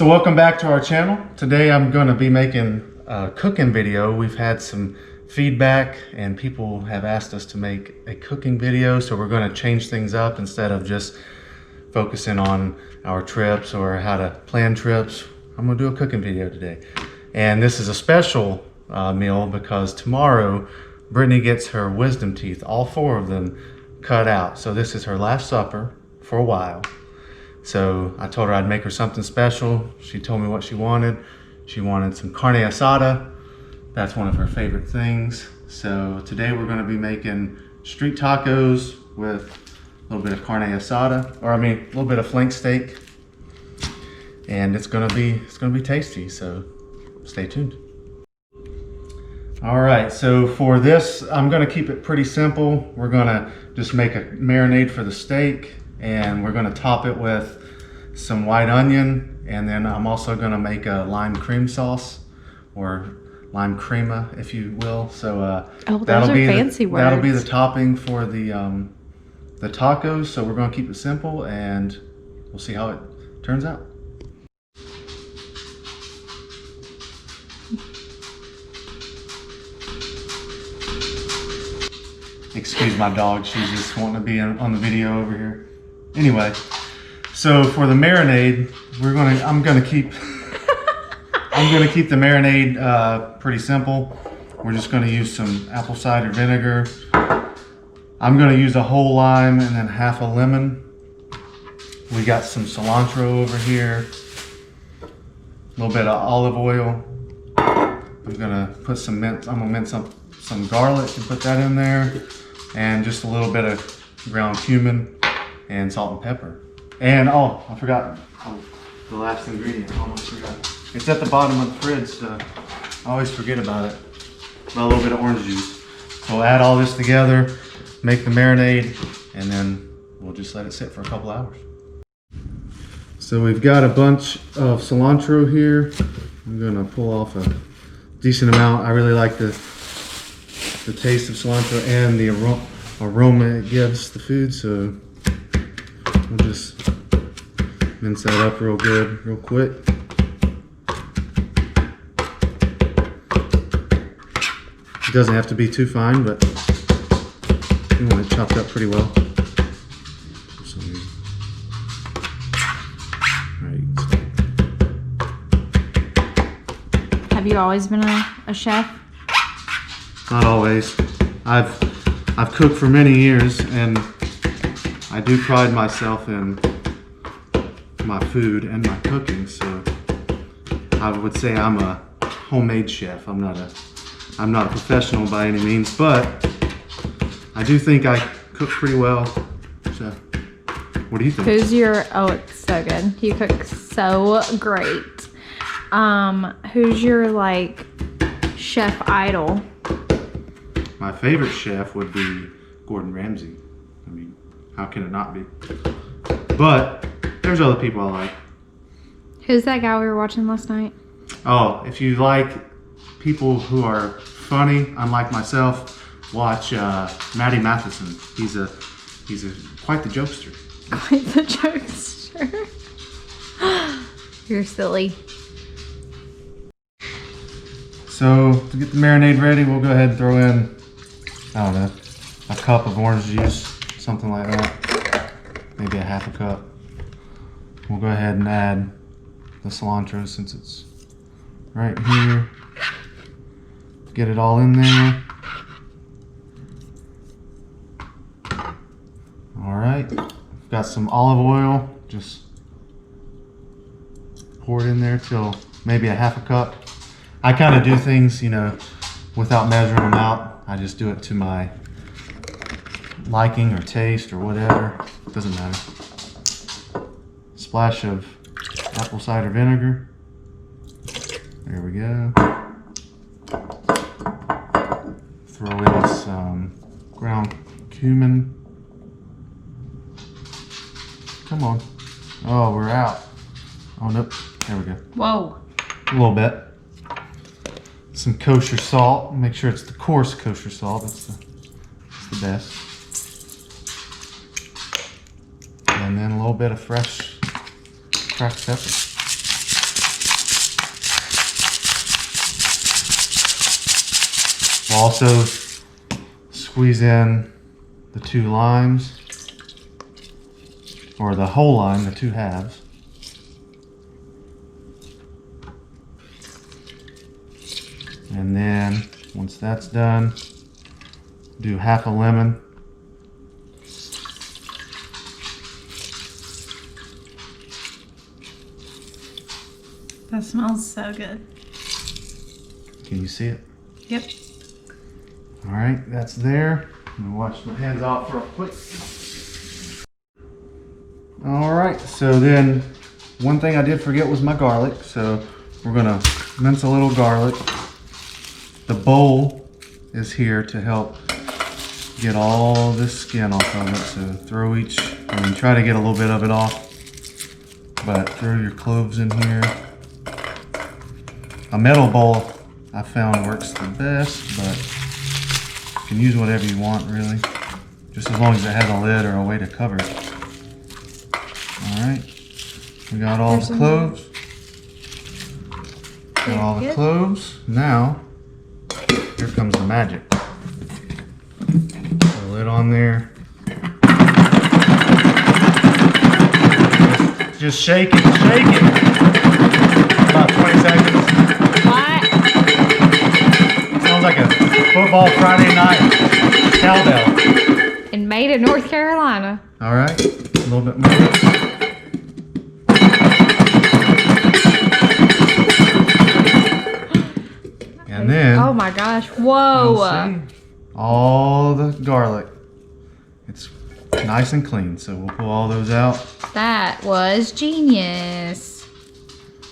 So welcome back to our channel. Today I'm going to be making a cooking video. We've had some feedback and people have asked us to make a cooking video, so we're going to change things up. Instead of just focusing on our trips or how to plan trips, I'm going to do a cooking video today. And this is a special meal because tomorrow Brittany gets her wisdom teeth, all 4 of them, cut out. So this is her last supper for a while. So I told her I'd make her something special. She told me what she wanted. She wanted some carne asada. That's one of her favorite things. So today we're going to be making street tacos with a little bit of carne asada, or a little bit of flank steak. And it's going to be tasty, so stay tuned. All right, so for this, I'm going to keep it pretty simple. We're going to just make a marinade for the steak, and we're going to top it with some white onion, and then I'm also going to make a lime cream sauce, or lime crema, if you will. So those are fancy words. That'll be the topping for the tacos. So we're going to keep it simple, and we'll see how it turns out. Excuse my dog, she's just wanting to be on the video over here. Anyway, so for the marinade, I'm gonna keep the marinade pretty simple. We're just gonna use some apple cider vinegar. I'm gonna use a whole lime and then half a lemon. We got some cilantro over here, a little bit of olive oil. I'm gonna put some mint. I'm gonna mince some garlic and put that in there, and just a little bit of ground cumin and salt and pepper. And oh, I forgot the last ingredient. I almost forgot. It's at the bottom of the fridge, so I always forget about it. A little bit of orange juice. So we'll add all this together, make the marinade, and then we'll just let it sit for a couple hours. So we've got a bunch of cilantro here. I'm gonna pull off a decent amount. I really like the taste of cilantro and the aroma it gives the food, so we'll just mince that up real good, real quick. It doesn't have to be too fine, but you want it chopped up pretty well. Have you always been a chef? Not always. I've cooked for many years, and I do pride myself in my food and my cooking, so I would say I'm a homemade chef. I'm not a professional by any means, but I do think I cook pretty well. So what do you think? Oh, it's so good. You cook so great. Who's your chef idol? My favorite chef would be Gordon Ramsay. I mean, how can it not be? But there's other people I like. Who's that guy we were watching last night? Oh, if you like people who are funny, unlike myself, watch Matty Matheson. He's quite the jokester. Quite the jokester. You're silly. So to get the marinade ready, we'll go ahead and throw in, I don't know, a cup of orange juice, something like that. Maybe a half a cup. We'll go ahead and add the cilantro since it's right here. Get it all in there. All right, got some olive oil. Just pour it in there till maybe a half a cup. I kind of do things, without measuring them out. I just do it to my liking or taste or whatever. Doesn't matter. Splash of apple cider vinegar. There we go. Throw in some ground cumin. Come on. Oh, we're out. Oh, nope. There we go. Whoa. A little bit. Some kosher salt. Make sure it's the coarse kosher salt. That's the best. And then a little bit of fresh cracked pepper. We'll also squeeze in the 2 limes, or the whole lime, the 2 halves. And then once that's done, do half a lemon. That smells so good. Can you see it? Yep. All right, that's there. I'm gonna wash my hands off real quick. All right, so then one thing I did forget was my garlic. So we're gonna mince a little garlic. The bowl is here to help get all this skin off of it. So throw try to get a little bit of it off, but throw your cloves in here. A metal bowl I found works the best, but you can use whatever you want really, just as long as it has a lid or a way to cover it. All right, we got all the cloves. Got all the cloves. Now, here comes the magic. Put a lid on there. Just shake it, shake it. About 20 seconds. What? Sounds like a football Friday night cowbell. And made in North Carolina. All right, a little bit more. And then, oh my gosh, whoa. see all the garlic. It's nice and clean, so we'll pull all those out. That was genius.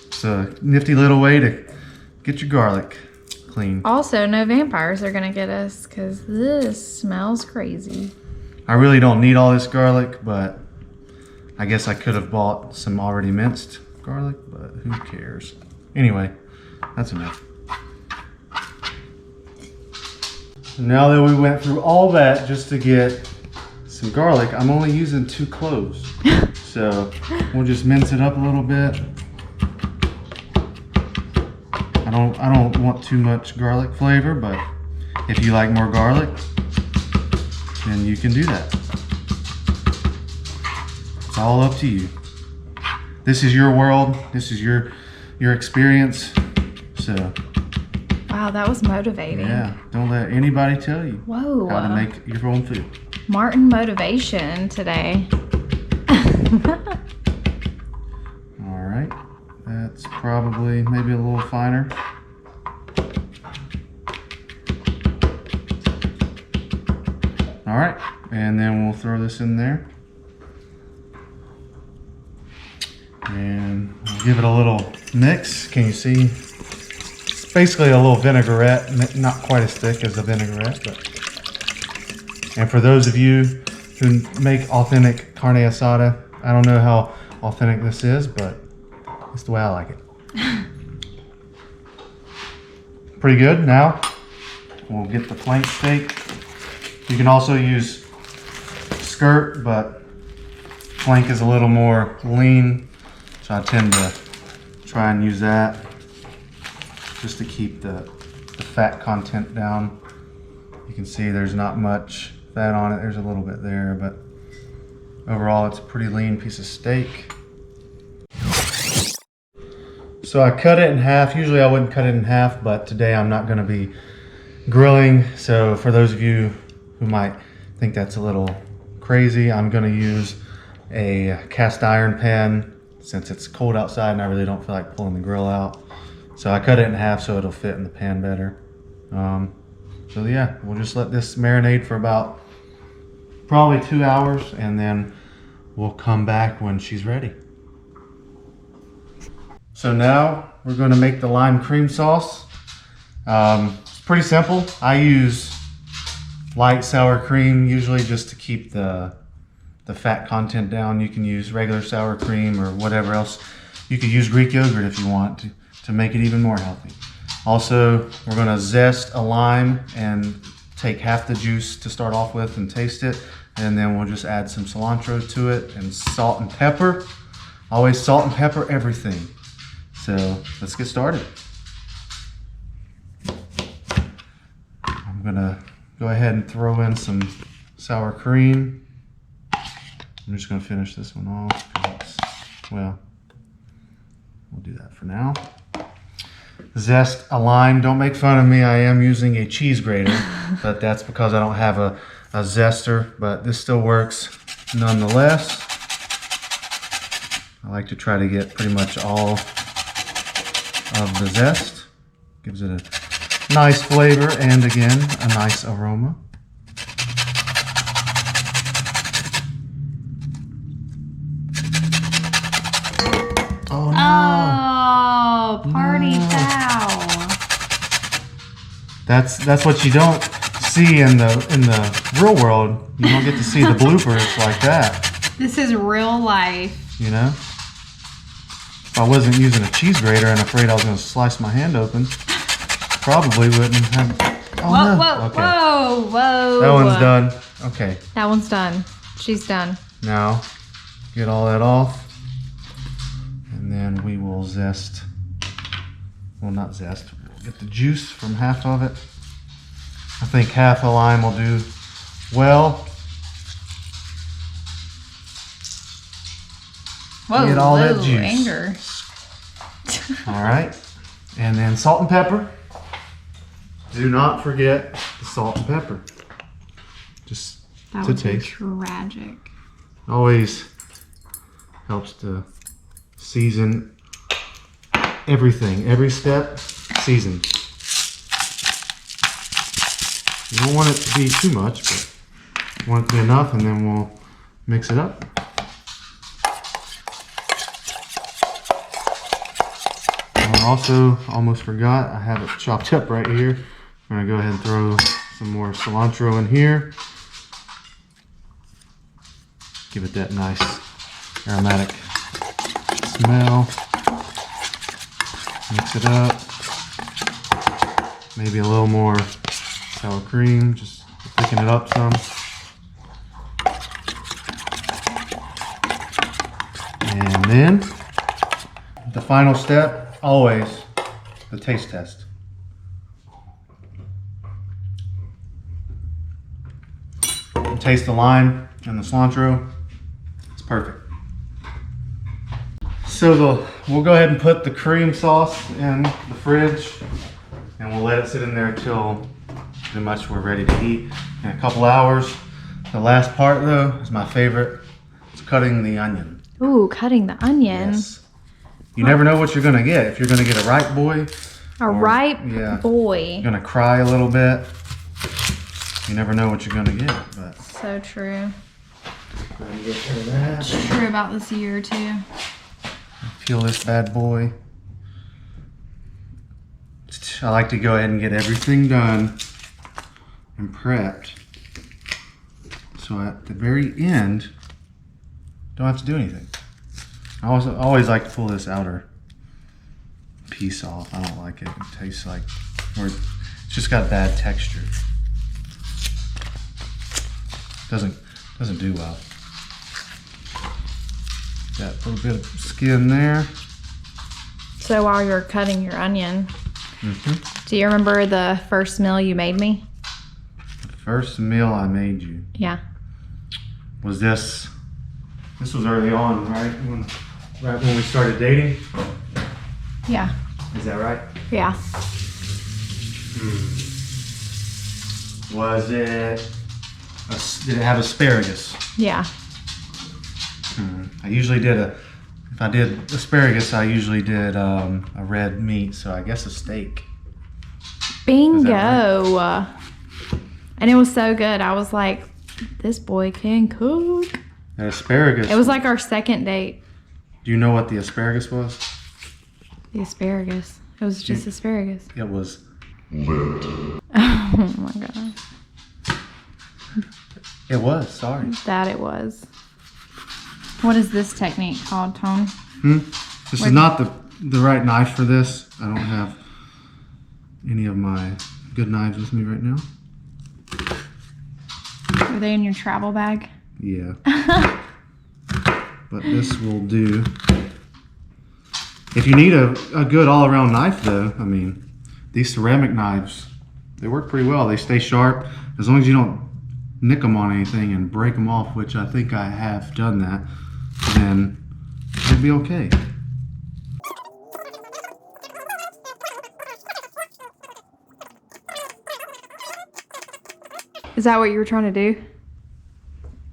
It's a nifty little way to get your garlic clean. Also, no vampires are gonna get us because this smells crazy. I really don't need all this garlic, but I guess I could have bought some already minced garlic, but who cares? Anyway, that's enough. Now that we went through all that just to get some garlic, I'm only using 2 cloves. So we'll just mince it up a little bit. I don't want too much garlic flavor, but if you like more garlic, then you can do that. It's all up to you. This is your world. This is your experience. So Wow, that was motivating. yeah, don't let anybody tell you Whoa. how to make your own food. Martin motivation today. All right, that's probably maybe a little finer. All right, and then we'll throw this in there. And we'll give it a little mix. Can you see? It's basically a little vinaigrette, not quite as thick as a vinaigrette, but. And for those of you who make authentic carne asada, I don't know how authentic this is, but it's the way I like it. Pretty good. Now we'll get the flank steak. You can also use skirt, but flank is a little more lean, so I tend to try and use that just to keep the fat content down. You can see there's not much fat on it. There's a little bit there, but overall it's a pretty lean piece of steak. So I cut it in half. Usually I wouldn't cut it in half, but today I'm not going to be grilling. So for those of you who might think that's a little crazy, I'm going to use a cast iron pan since it's cold outside and I really don't feel like pulling the grill out. So I cut it in half so it'll fit in the pan better. So yeah, we'll just let this marinate for about probably 2 hours and then we'll come back when she's ready. So now we're going to make the lime cream sauce. It's pretty simple. I use light sour cream usually just to keep the fat content down. You can use regular sour cream or whatever else. You could use Greek yogurt if you want to make it even more healthy. Also, we're going to zest a lime and take half the juice to start off with and taste it. And then we'll just add some cilantro to it and salt and pepper. Always salt and pepper everything. So let's get started. I'm I'm gonna go ahead and throw in some sour cream. I'm just gonna finish this one off. 'Cause it's, well, we'll do that for now. Zest a lime. Don't make fun of me. I am using a cheese grater, but that's because I don't have a zester, but this still works nonetheless. I like to try to get pretty much all of the zest. Gives it a nice flavor and again, a nice aroma. Oh no! Oh, party foul. That's what you don't see in the real world. You don't get to see the bloopers like that. This is real life. You know? If I wasn't using a cheese grater and afraid I was going to slice my hand open, probably wouldn't have. Oh, Whoa, no. whoa, Okay. whoa, whoa. That one's done. Okay. That one's done. She's done. Now, get all that off. And then we will zest. Well, not zest. We'll get the juice from half of it. I think half a lime will do well. Whoa, Get all that whoa, juice. anger. All right. And then salt and pepper. Do not forget the salt and pepper. Just That to would be taste. tragic. Always helps to season everything. Every step, season. You don't want it to be too much, but you want it to be enough, and then we'll mix it up. I also almost forgot, I have it chopped up right here. I'm gonna go ahead and throw some more cilantro in here. Give it that nice aromatic smell. Mix it up. Maybe a little more sour cream, just thicken it up some. And then the final step, always the taste test. Taste the lime and the cilantro. It's perfect. So we'll go ahead and put the cream sauce in the fridge, and we'll let it sit in there until pretty much we're ready to eat in a couple hours. The last part though is my favorite. It's cutting the onion. Ooh, cutting the onion. Yes. You never know what you're gonna get. If you're gonna get a ripe boy, A ripe yeah. boy. you're gonna cry a little bit. You never know what you're gonna get. But So true. go ahead and get rid of that. It's true about this year too. Peel this bad boy. I like to go ahead and get everything done and prepped, so at the very end, don't have to do anything. I always like to pull this outer piece off. I don't like it. It tastes like, or it's just got bad texture. Doesn't do well. Got a little bit of skin there. So while you're cutting your onion, do you remember the first meal you made me? The first meal I made you Yeah. was this. This was early on, right? Right when we started dating. Yeah. Is that right? Yeah. Was it? Did it have asparagus? Yeah. I usually did if I did asparagus, I usually did a red meat, so I guess a steak. Bingo. And it was so good. I was like, this boy can cook. The asparagus. It was like our second date. Do you know what the asparagus was? The asparagus. It was just asparagus. It was. Oh my god. It was. Sorry. That it was. What is this technique called, Tone? This is not the right knife for this. I don't have any of my good knives with me right now. Are they in your travel bag? Yeah. But this will do. If you need a good all-around knife though, I mean, these ceramic knives They work pretty well. They stay sharp as long as you don't nick them on anything and break them off, which I think I have done that. Then it'll be okay. Is that what you were trying to do?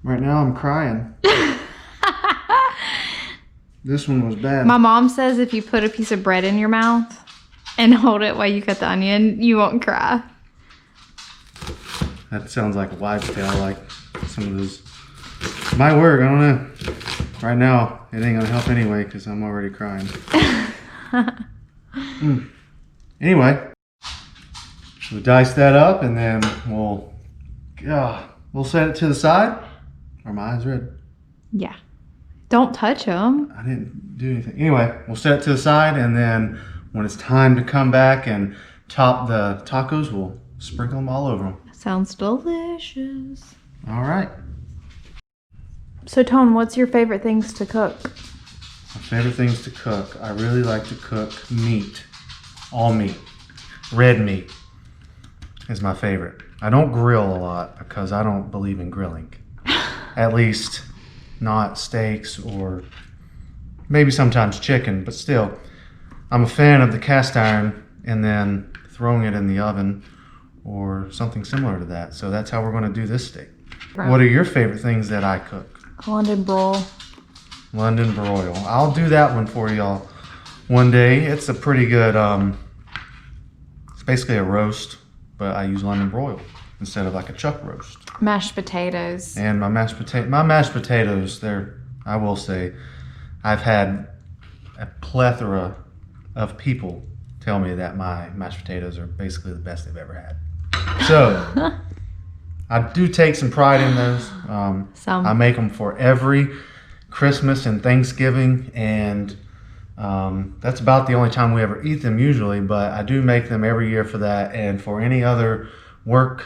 Right now I'm crying. This one was bad. My mom says if you put a piece of bread in your mouth and hold it while you cut the onion, you won't cry. That sounds like a wives' tale, like some of those. Might work, I don't know. Right now, it ain't gonna help anyway because I'm already crying. Anyway, we'll dice that up and then we'll set it to the side. Are my eyes red? Yeah. Don't touch them. I didn't do anything. Anyway, we'll set it to the side and then when it's time to come back and top the tacos, we'll sprinkle them all over them. Sounds delicious. All right. So, Tone, what's your favorite things to cook? My favorite things to cook. I really like to cook meat. All meat. Red meat is my favorite. I don't grill a lot because I don't believe in grilling. At least not steaks or maybe sometimes chicken, but still. I'm a fan of the cast iron and then throwing it in the oven or something similar to that. So that's how we're going to do this steak. Right. What are your favorite things that I cook? London broil. London broil. I'll do that one for y'all one day. It's a pretty good, it's basically a roast, but I use London broil instead of like a chuck roast. Mashed potatoes. And my mashed potatoes, I will say, I've had a plethora of people tell me that my mashed potatoes are basically the best they've ever had. So, I do take some pride in those. I make them for every Christmas and Thanksgiving, and that's about the only time we ever eat them usually, but I do make them every year for that and for any other work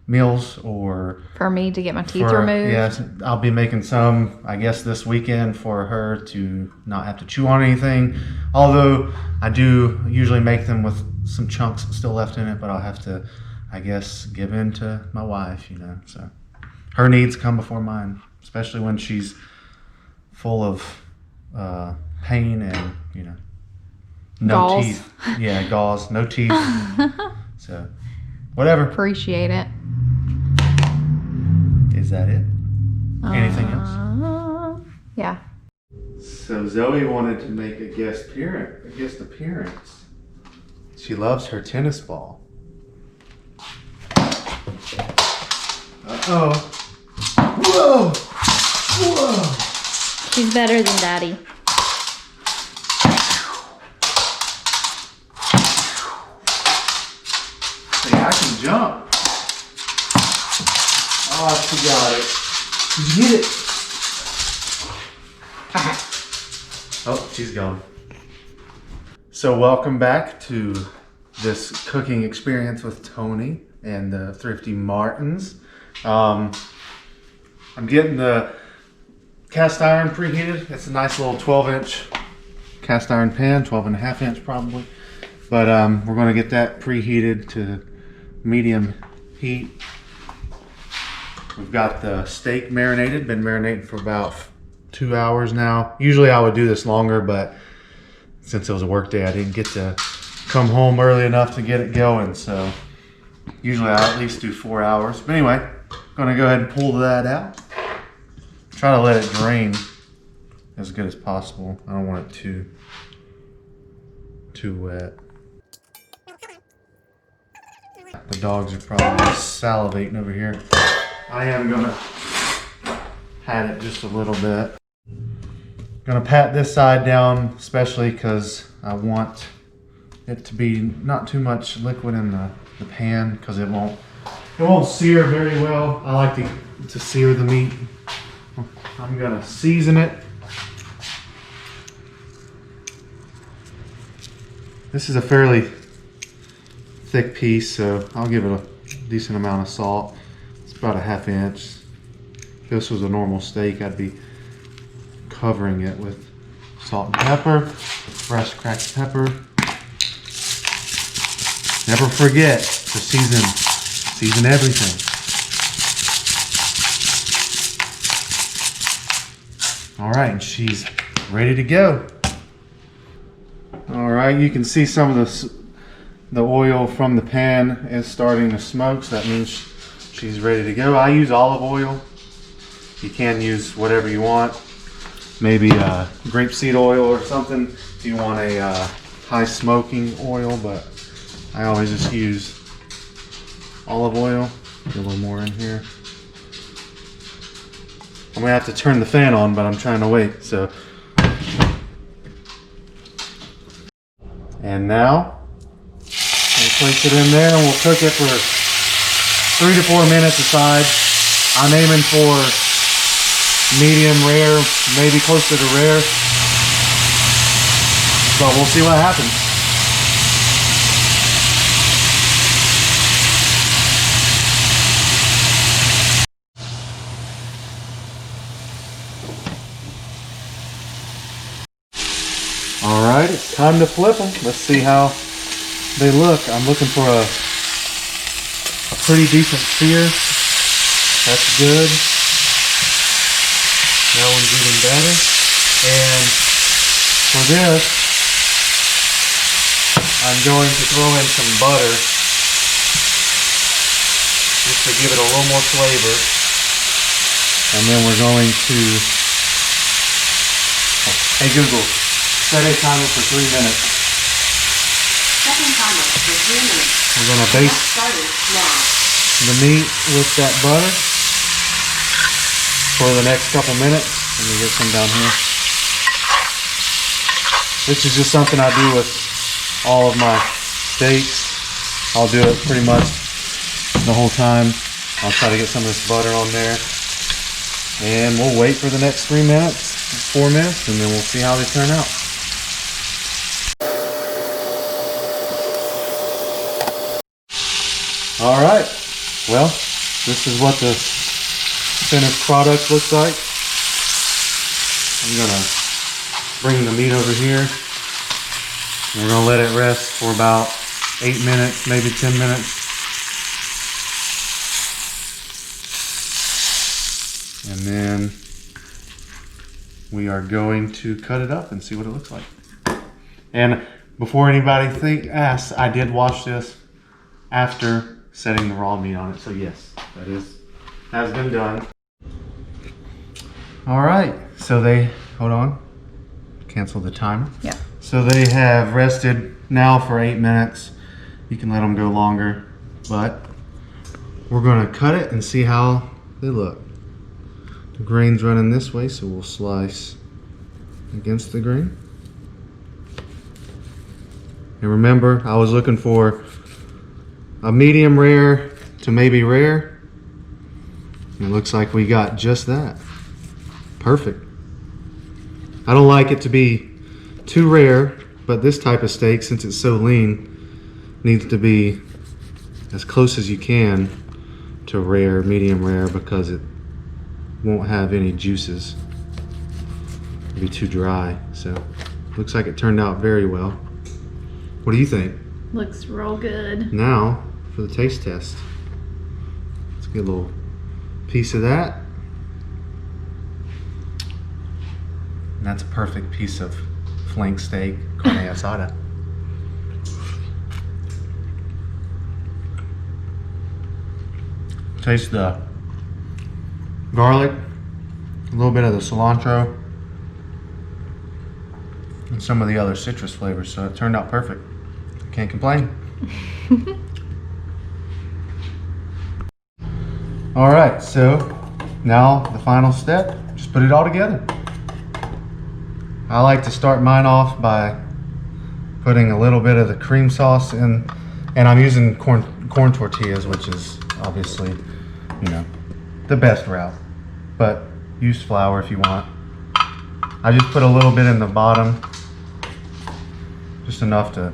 meals or for me to get my teeth removed. Yes, I'll be making some, I guess, this weekend for her to not have to chew on anything. Although I do usually make them with some chunks still left in it, but I'll have to, I guess, give in to my wife, you know. So her needs come before mine, especially when she's full of pain and, you know, no Galls. teeth. Yeah, galls, no teeth. So whatever. Appreciate it. Is that it? Anything else? Yeah. So Zoe wanted to make a guest appearance. She loves her tennis ball. Uh-oh. Whoa! Whoa! She's better than Daddy. Hey, I can jump. Oh, she got it. Did you get it? Oh, she's gone. So welcome back to this cooking experience with Tony and the Thrifty Martins. I'm getting the cast iron preheated. It's a nice little 12-inch cast iron pan, 12.5 inch probably. But we're going to get that preheated to medium heat. We've got the steak marinated, been marinating for about 2 hours now. Usually I would do this longer, but since it was a work day, I didn't get to come home early enough to get it going. So usually I at least do 4 hours. But anyway, gonna go ahead and pull that out. Try to let it drain as good as possible. I don't want it too wet. The dogs are probably salivating over here. I am gonna pat it just a little bit. Gonna pat this side down, especially because I want it to be not too much liquid in the pan, because it won't sear very well. I like to sear the meat. I'm gonna season it. This is a fairly thick piece, so I'll give it a decent amount of salt. It's about a 1/2 inch. If this was a normal steak, I'd be covering it with salt and pepper, fresh cracked pepper. Never forget to season everything. All right, and she's ready to go. All right, you can see some of the oil from the pan is starting to smoke, so that means she's ready to go. I use olive oil. You can use whatever you want. Maybe grapeseed oil or something if you want a high smoking oil, but I always just use olive oil. Get a little more in here. I'm gonna have to turn the fan on, but I'm trying to wait, so. And now, we'll place it in there and we'll cook it for 3 to 4 minutes aside. I'm aiming for medium rare, maybe closer to rare. But we'll see what happens. All right, it's time to flip them. Let's see how they look. I'm looking for a pretty decent sear. That's good. That one's even better. And for this, I'm going to throw in some butter just to give it a little more flavor. And then we're going to, hey Google, set a timer for 3 minutes. Setting timer for 3 minutes. We're going to baste the meat with that butter for the next couple minutes. Let me get some down here. This is just something I do with all of my steaks. I'll do it pretty much the whole time. I'll try to get some of this butter on there. And we'll wait for the next 3 minutes, 4 minutes, and then we'll see how they turn out. All right, well, this is what the finished product looks like. I'm gonna bring the meat over here. We're gonna let it rest for about 8 minutes, maybe 10 minutes. And then we are going to cut it up and see what it looks like. And before anybody asks, I did wash this after setting the raw meat on it. So yes, that has been done. All right, so hold on, cancel the timer. Yeah. So they have rested now for 8 minutes. You can let them go longer, but we're gonna cut it and see how they look. The grain's running this way, so we'll slice against the grain. And remember, I was looking for a medium rare to maybe rare. It looks like we got just that. Perfect. I don't like it to be too rare, but this type of steak, since it's so lean, needs to be as close as you can to rare, medium rare, because it won't have any juices. It'll be too dry. So looks like it turned out very well. What do you think? Looks real good. Now for the taste test. Let's get a little piece of that. And that's a perfect piece of flank steak, carne asada. Taste the garlic, a little bit of the cilantro, and some of the other citrus flavors, so it turned out perfect. Can't complain. All right, so now the final step, just put it all together. I like to start mine off by putting a little bit of the cream sauce in, and I'm using corn tortillas, which is obviously, you know, the best route, but use flour if you want. I just put a little bit in the bottom, just enough to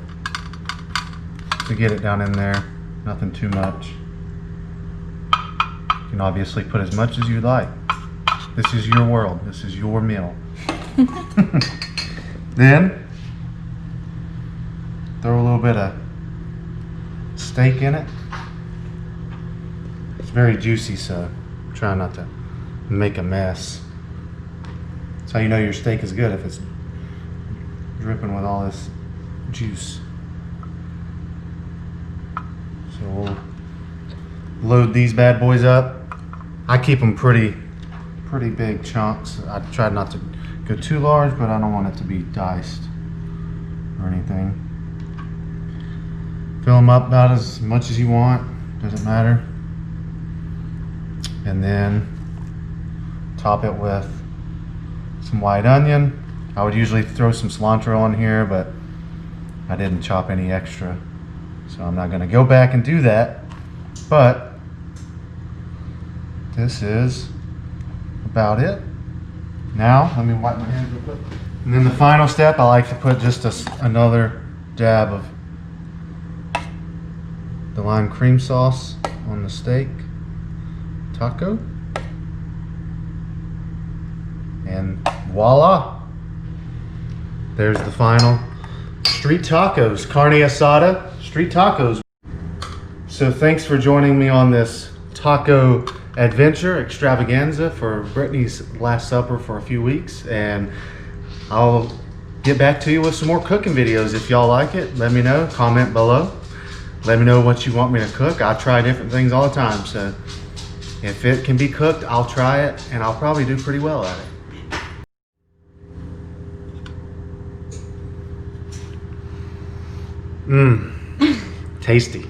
get it down in there, nothing too much. You can obviously put as much as you like. This is your world, this is your meal. Then throw a little bit of steak in it. It's very juicy, so try not to make a mess. That's how you know your steak is good, if it's dripping with all this juice. So we'll load these bad boys up. I keep them pretty big chunks. I try not to go too large, but I don't want it to be diced or anything. Fill them up about as much as you want, doesn't matter. And then top it with some white onion. I would usually throw some cilantro on here, but I didn't chop any extra, so I'm not gonna go back and do that. But this is about it. Now, let me wipe my hands real quick. And then the final step, I like to put just another dab of the lime cream sauce on the steak taco. And voila! There's the final street tacos, carne asada, street tacos. So thanks for joining me on this taco adventure extravaganza for Brittany's last supper for a few weeks, and I'll get back to you with some more cooking videos. If y'all like it, let me know, comment below. Let me know what you want me to cook. I try different things all the time, so if it can be cooked, I'll try it, and I'll probably do pretty well at it. Tasty.